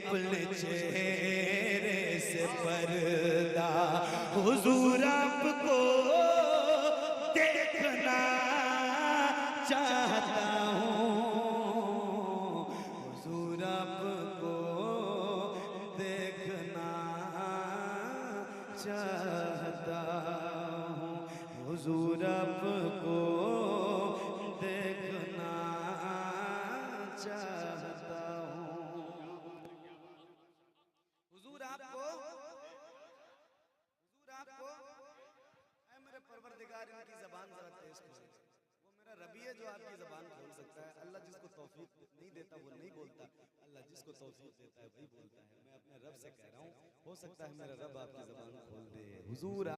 अपने चेहरे से पर्दा हुजूर आपको देखना चाहता हूँ, हुजूर आपको देखना चाहता हूँ, हुजूर आपको देखना चाहता हूँ। हुजूर आपको ऐ मेरे परवरदिगार इनकी ज़बान ज़रा तेज खोल। वो मेरा रबी है जो आपकी ज़बान खोल सकता है। अल्लाह जिसको तौफीक नहीं देता वो नहीं बोलता, अल्लाह जिसको तौफीक देता है वही बोलता है। मैं अपने रब से कह रहा हूँ, हो सकता है मेरा रब आपकी ज़बान खोल दे। हुजूर